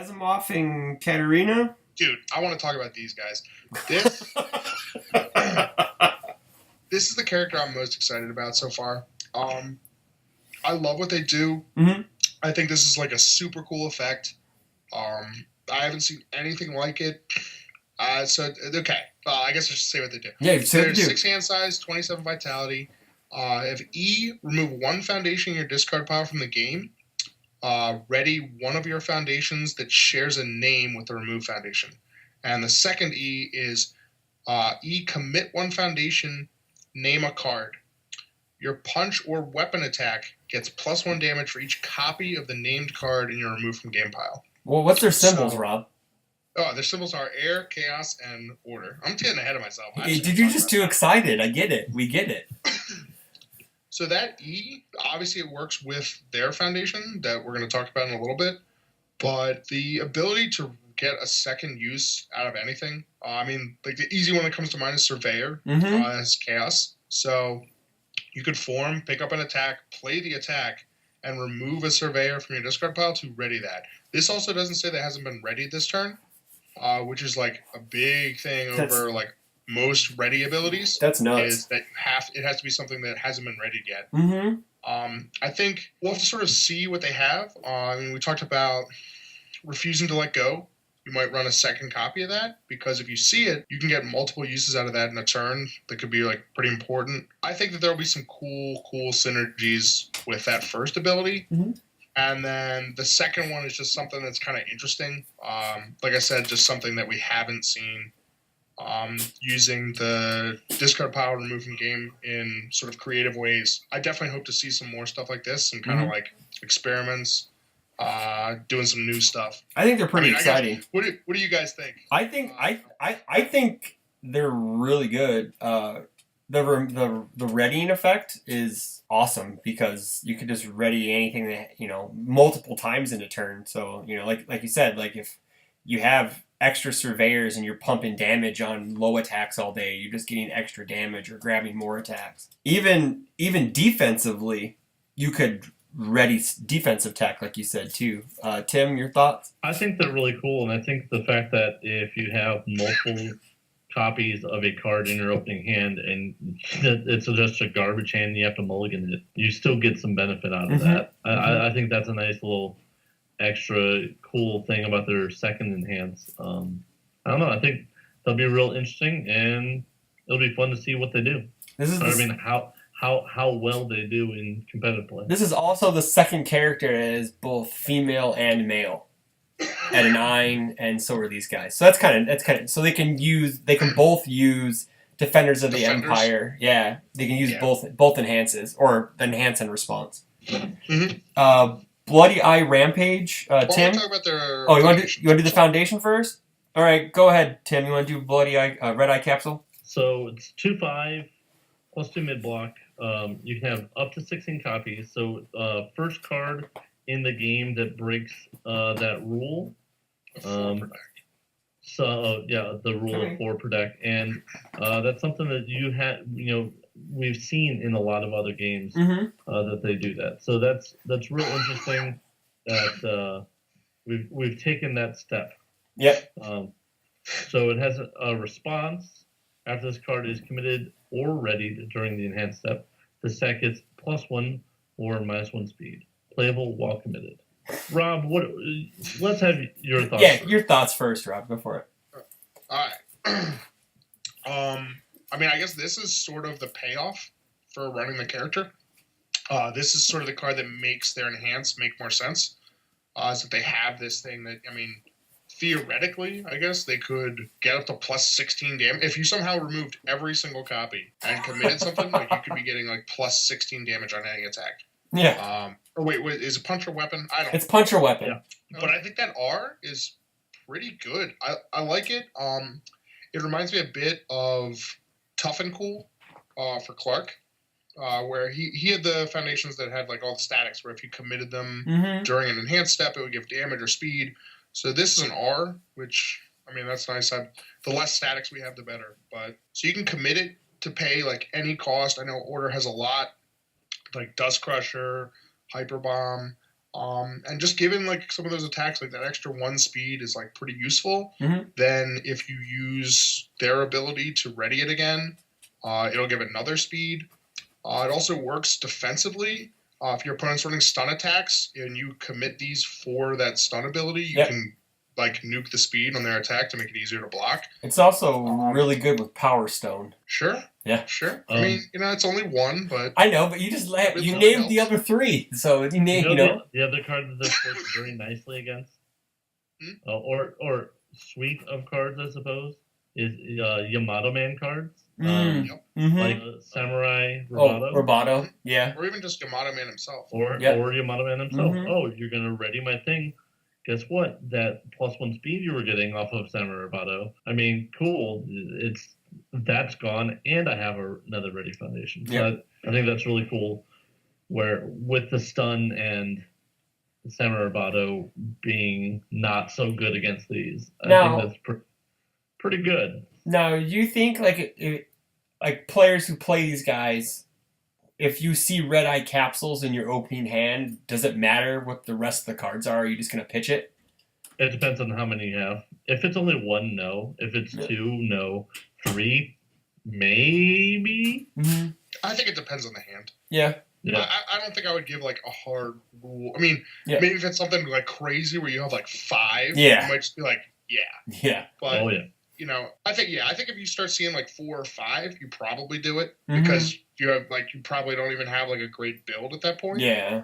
Asimov and Katerina. Dude, I want to talk about these guys. This this is the character I'm most excited about so far. I love what they do. Mm-hmm. I think this is like a super cool effect. I haven't seen anything like it. Okay. I guess I should say what they do. Yeah, so They're 6 hand size, 27 vitality. If E, remove 1 foundation in your discard pile from the game. Ready one of your foundations that shares a name with the removed foundation. And the second E is E, commit 1 foundation, name a card. Your punch or weapon attack gets +1 damage for each copy of the named card in your removed from game pile. Well, what's their symbols, Rob? Oh, their symbols are air, chaos, and order. I'm getting ahead of myself. Dude, you're just too excited. I get it. We get it. So that E, obviously it works with their foundation that we're going to talk about in a little bit. But the ability to get a second use out of anything, like the easy one that comes to mind is Surveyor as chaos. So you could form, pick up an attack, play the attack, and remove a Surveyor from your discard pile to ready that. This also doesn't say that it hasn't been ready this turn, which is like a big thing over like most ready abilities. That's nuts. Is that it has to be something that hasn't been readied yet. Mm-hmm. I think we'll have to sort of see what they have. We talked about refusing to let go. You might run a second copy of that, because if you see it, you can get multiple uses out of that in a turn that could be like pretty important. I think that there will be some cool synergies with that first ability. Mm-hmm. And then the second one is just something that's kind of interesting. Like I said, just something that we haven't seen using the discard pile removed from game in sort of creative ways. I definitely hope to see some more stuff like this, some kind of like experiments. Doing some new stuff. I think they're pretty exciting. What do you guys think? I think they're really good. The readying effect is awesome, because you could just ready anything that, multiple times in a turn. So, like you said, like if you have extra surveyors and you're pumping damage on low attacks all day, you're just getting extra damage or grabbing more attacks. Even defensively, you could ready defensive tech, like you said, too. Tim, your thoughts? I think they're really cool, and I think the fact that if you have multiple copies of a card in your opening hand and it's just a garbage hand and you have to mulligan it, you still get some benefit out of that. I think that's a nice little extra cool thing about their second enhance. I don't know. I think they'll be real interesting, and it'll be fun to see what they do. How well they do in competitive play. This is also the second character that is both female and male at a 9, and so are these guys. So that's kind of so they can both use Defenders of the Empire. Yeah, they can use both enhances, or enhance and response. Mm-hmm. Bloody Eye Rampage. Tim. Talk about their you want to do the foundation first? All right, go ahead, Tim. You want to do Bloody Eye Red Eye Capsule? So it's 2/5 plus 2 mid block. You can have up to 16 copies. So first card in the game that breaks that rule. The rule of 4 per deck, and that's something that you have. We've seen in a lot of other games that they do that. So that's real interesting that we've taken that step. Yep. So it has a response after this card is committed or readied during the enhanced step. The stack gets +1 or -1 speed. Playable while committed. Rob, let's have your thoughts. Yeah, your thoughts first, Rob. Go for it. All right. I guess this is sort of the payoff for running the character. This is sort of the card that makes their enhance make more sense. Is that they have this thing that, theoretically, I guess, they could get up to +16 damage. If you somehow removed every single copy and committed something, like you could be getting like +16 damage on any attack. Yeah. Wait, is it punch or weapon? It's punch or weapon. Yeah. But I think that R is pretty good. I like it. It reminds me a bit of Tough and Cool for Clark, where he had the foundations that had like all the statics, where if you committed them during an enhanced step, it would give damage or speed. So this is an R, which, that's nice. The less statics we have, the better. So you can commit it to pay like any cost. I know Order has a lot, like Dust Crusher, Hyper Bomb. And just given like some of those attacks, like that extra 1 speed is like pretty useful. Mhm. Then if you use their ability to ready it again, it'll give another speed. It also works defensively. If your opponent's running stun attacks and you commit these for that stun ability, you Yep. can like nuke the speed on their attack to make it easier to block. It's also really good with Power Stone. Sure. Yeah. Sure. I mean, it's only 1, but I know, but you just It you really named the helps. other 3, so you know. The other card that this works very nicely against, or suite of cards, I suppose, is Yamato Man cards. Like Samurai Roboto. Roboto, yeah. or even just Yamato Man himself. Or Yamato Man himself. Oh, you're going to ready my thing. Guess what? That +1 speed you were getting off of Samurai Roboto. I mean, cool. That's gone, and I have another ready foundation. So I think that's really cool. Where with the stun and the Samurai Roboto being not so good against these, I think that's pretty good. Now, you think like players who play these guys, if you see red eye capsules in your opening hand, does it matter what the rest of the cards are? Are you just going to pitch it? It depends on how many you have. If it's only 1, no. If it's 2, no. 3, maybe. Mm-hmm. I think it depends on the hand. Yeah. I don't think I would give like a hard rule. I mean, maybe if it's something like crazy where you have like 5, you might just be like, yeah. But I think if you start seeing like 4 or 5, you probably do it because you have you probably don't even have like a great build at that point. Yeah.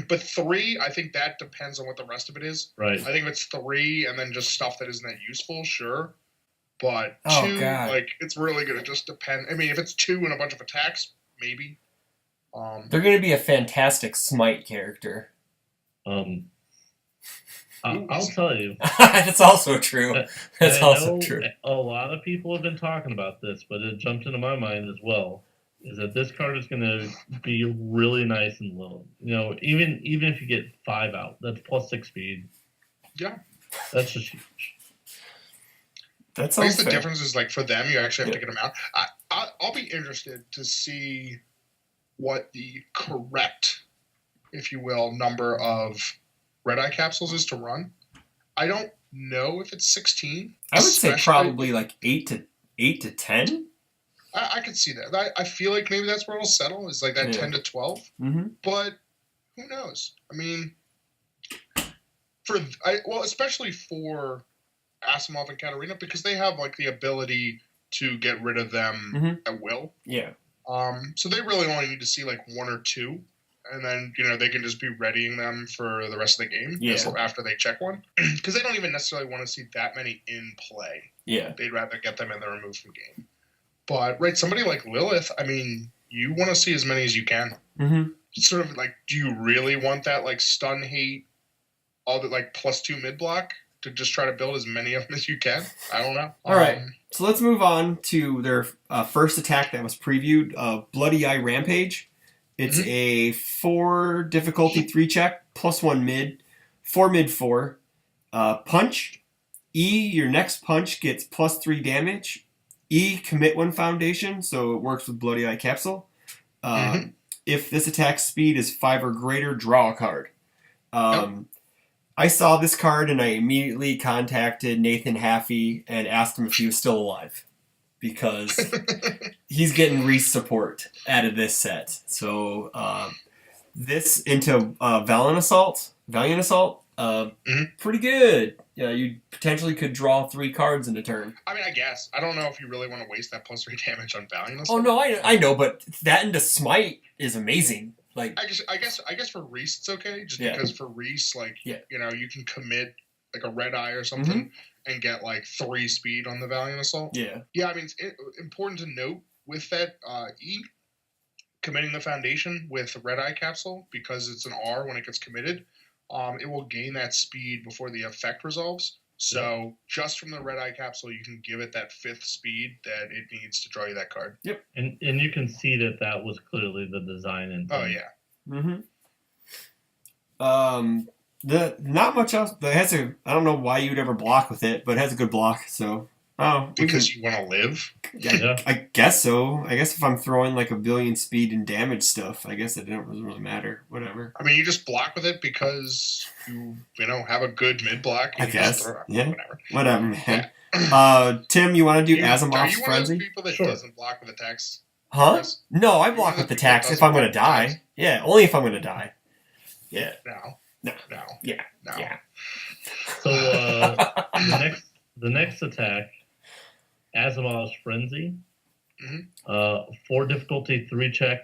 But 3, I think that depends on what the rest of it is. Right. I think if it's 3 and then just stuff that isn't that useful, sure. But 2, it's really going to just depend. I mean, if it's 2 and a bunch of attacks, maybe. They're going to be a fantastic smite character. I'll tell you. That's also true. That's also true. A lot of people have been talking about this, but it jumped into my mind as well. Is that this card is going to be really nice and low. Even if you get 5 out, that's +6 speed. Yeah. That's just huge. I guess the difference is for them, you actually have to get them out. I'll be interested to see what the correct, if you will, number of red eye capsules is to run. I don't know if it's 16. I would say probably 8 to 10. I could see that. I feel like maybe that's where it'll settle, is that 10 to 12. Mm-hmm. But who knows? I mean, especially for Asimov and Katerina, because they have the ability to get rid of them at will. Yeah. So they really only need to see 1 or 2, and then they can just be readying them for the rest of the game. After they check one, because they don't even necessarily want to see that many in play. Yeah. They'd rather get them and then removed from game. But somebody like Lilith, I mean, you want to see as many as you can. Mm-hmm. Sort of do you really want that stun hate, all the +2 mid block to just try to build as many of them as you can? I don't know. All right. So let's move on to their first attack that was previewed, Bloody Eye Rampage. It's a 4 difficulty 3 check, +1 mid, 4 mid 4. Punch. E, your next punch gets +3 damage. E, commit 1 foundation, so it works with Bloody Eye Capsule. If this attack speed is 5 or greater, draw a card. I saw this card and I immediately contacted Nathan Haffey and asked him if he was still alive, because he's getting Reese support out of this set. So this into Valiant Assault, pretty good. Yeah, you potentially could draw 3 cards in a turn. I mean, I guess. I don't know if you really want to waste that +3 damage on Valiant Assault. Oh no, I know, but that into Smite is amazing. I guess for Reese it's okay, just because for Reese, you can commit a red eye or something and get 3 speed on the Valiant Assault. Yeah. Yeah, I mean, it's important to note with that E, committing the foundation with the red eye capsule, because it's an R when it gets committed, it will gain that speed before the effect resolves. So just from the red eye capsule, you can give it that 5th speed that it needs to draw you that card. Yep. And you can see that was clearly the design. Oh, yeah. Mm-hmm. Not much else. But it has I don't know why you'd ever block with it, but it has a good block. So Oh, because you want to live. Yeah. I guess so. I guess if I'm throwing like 1 billion speed and damage stuff, I guess it doesn't really matter. Whatever. I mean, you just block with it because you have a good mid block. I You guess. Just throw, Yeah. Whatever, man. Yeah. Tim, you want to do Are Asimov's you one of those Frenzy? people that Sure. doesn't block with attacks? Huh? Chris? No, I You're block one of with the those people that tax if doesn't I'm gonna block with attacks? die. Yeah, only if I'm gonna die. Yeah. No. Yeah. No. Yeah. So the next attack, Asimov's Frenzy. Mhm. 4 difficulty 3 check,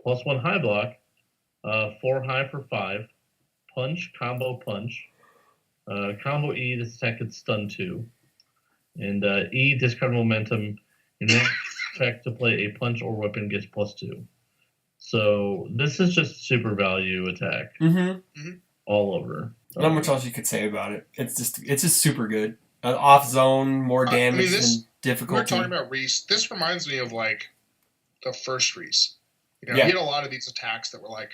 +1 high block, 4 high for 5, punch, combo punch, combo E, this attack gets stun 2, and E, discard momentum, your next check to play a punch or weapon gets +2. So this is just super value attack all over. Not much else you could say about it. It's just super good. Off zone, more damage than difficulty. We're talking about Reese. This reminds me of like the first Reese. He had a lot of these attacks that were like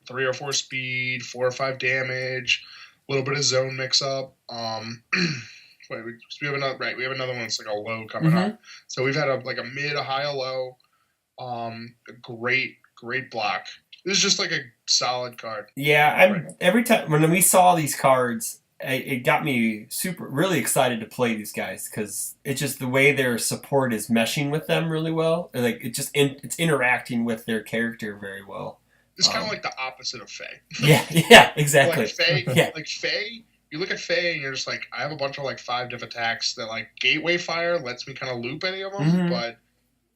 3 or 4 speed, 4 or 5 damage, a little bit of zone mix up. Wait, we have another We have another one that's like a low coming up. So we've had a mid, a high, a low. A great block. This is just like a solid card. Yeah, every time when we saw these cards, it got me really excited to play these guys because it's just the way their support is meshing with them really well. Like it's interacting with their character very well. It's kind of like the opposite of Faye. Yeah, exactly. Like Faye, you look at Faye and you're just like, I have a bunch of like 5 different attacks that like Gateway Fire lets me kind of loop any of them, but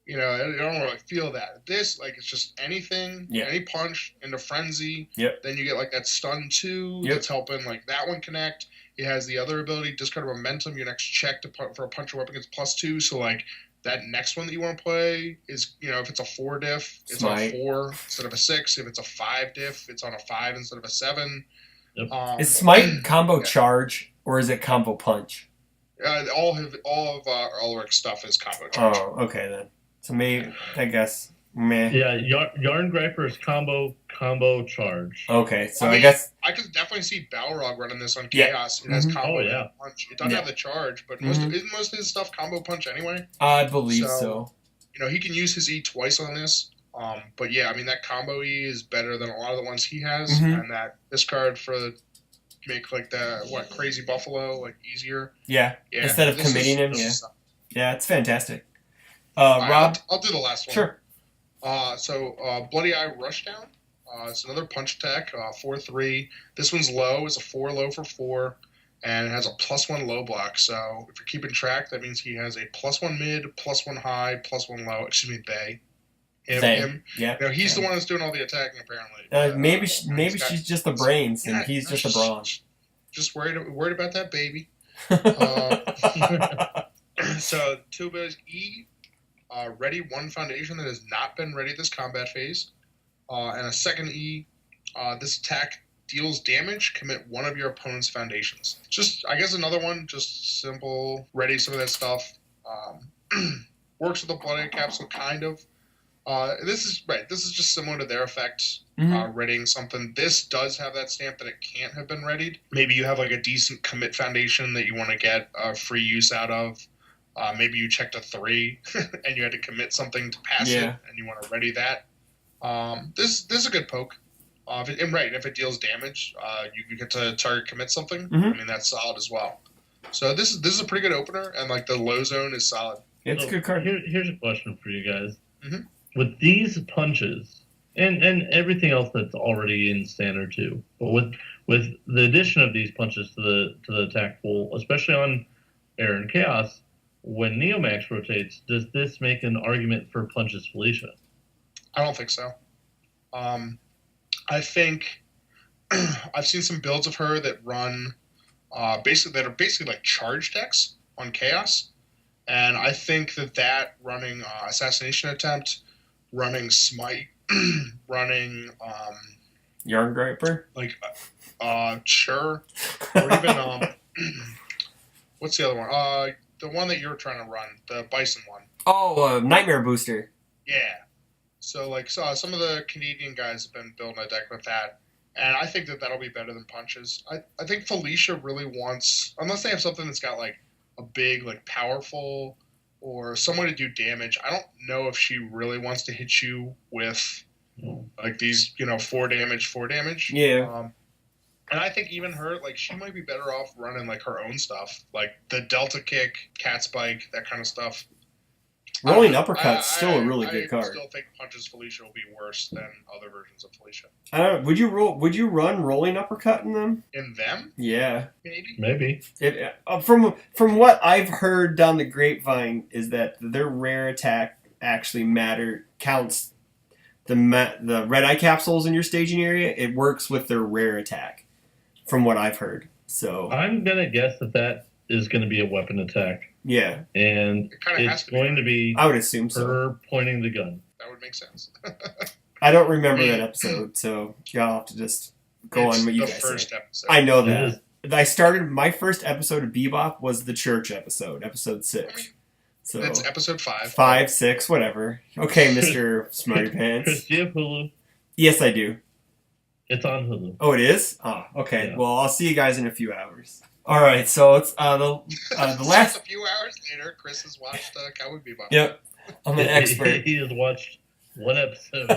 I don't really feel that. This, like, it's just anything, any punch into Frenzy. Then you get, like, that stun 2 that's helping, like, that one connect. It has the other ability, discard momentum. Your next check for a punch or weapon gets +2. So, like, that next one that you want to play is, if it's a 4 diff, it's Smite. on a 4 instead of a 6. If it's a 5 diff, it's on a 5 instead of a 7. Yep. Is Smite combo charge or is it combo punch? All of Ulrich's stuff is combo charge. Oh, okay, then. So maybe, I guess, meh. Yeah, Yarn Griper is combo charge. Okay, so I guess I could definitely see Balrog running this on Chaos. It has combo punch. It doesn't have the charge, but isn't most of his stuff combo punch anyway? I believe so. He can use his E twice on this. But yeah, I mean that combo E is better than a lot of the ones he has, and that this card make like the Crazy Buffalo like easier. Yeah. Instead of committing him. Yeah, it's fantastic. Rob, I'll do the last one. Sure. So Bloody Eye Rushdown. It's another punch attack, 4/3. This one's low. It's a 4 low for 4, and it has a +1 low block. So if you're keeping track, that means he has a +1 mid, +1 high, +1 low. Excuse me, Bay. Him. Yeah. He's the one that's doing all the attacking apparently. Maybe she's just the brains and he's just the brawn. Just worried about that baby. So 2 abilities E. Ready 1 foundation that has not been ready this combat phase. And a second E, this attack deals damage, commit one of your opponent's foundations. Just, I guess another one, just simple, ready some of that stuff. Works with the Bloody Capsule, kind of. This is just similar to their effect, readying something. This does have that stamp that it can't have been readied. Maybe you have like a decent commit foundation that you want to get free use out of. Maybe you checked a 3 and you had to commit something to pass it, and you want to ready that. This is a good poke. If it deals damage, you get to target commit something. I mean that's solid as well. So this is a pretty good opener, and like the low zone is solid. It's a good card. Here's a question for you guys. With these punches and everything else that's already in standard too, but with the addition of these punches to the attack pool, especially on Air and Chaos. When Neomax rotates, does this make an argument for punches Felicia? I don't think so. I think I've seen some builds of her that run basically like charge decks on Chaos, and I think that running Assassination Attempt, running Smite, running Yarn Griper, like sure, or even what's the other one? The one that you're trying to run, the Bison one. Oh, Nightmare Booster. Yeah. So, some of the Canadian guys have been building a deck with that, and I think that'll be better than punches. I think Felicia really wants, unless they have something that's got, like, a big, like, powerful or some way to do damage. I don't know if she really wants to hit you with, like, these, 4 damage. Yeah. And I think even her, like, she might be better off running, like, her own stuff. Like, the Delta Kick, Cat Spike, that kind of stuff. Rolling Uppercut's still a really good I card. still think Punches Felicia will be worse than other versions of Felicia. Would you run Rolling Uppercut in them? In them? Yeah. Maybe. From what I've heard down the grapevine is that their rare attack actually counts the red eye capsules in your staging area. It works with their rare attack, from what I've heard. So I'm gonna guess that is going to be a weapon attack. Yeah. And it's going to be I would assume her pointing the gun. That would make sense. I don't remember that episode, so y'all have to just go on what you guys say. First episode. I know that. I started my first episode of Bebop was the church episode 6. So it's episode 5. 5, 6, whatever. Okay, Mr. Smarty Pants. Chris, do you have Hulu? Yes, I do. It's on Hulu. Oh, it is? Oh, okay. Yeah. Well, I'll see you guys in a few hours. All right, so it's the last. A few hours later, Chris has watched Cowboy Bebop. Yep, I'm an expert. He has watched one episode.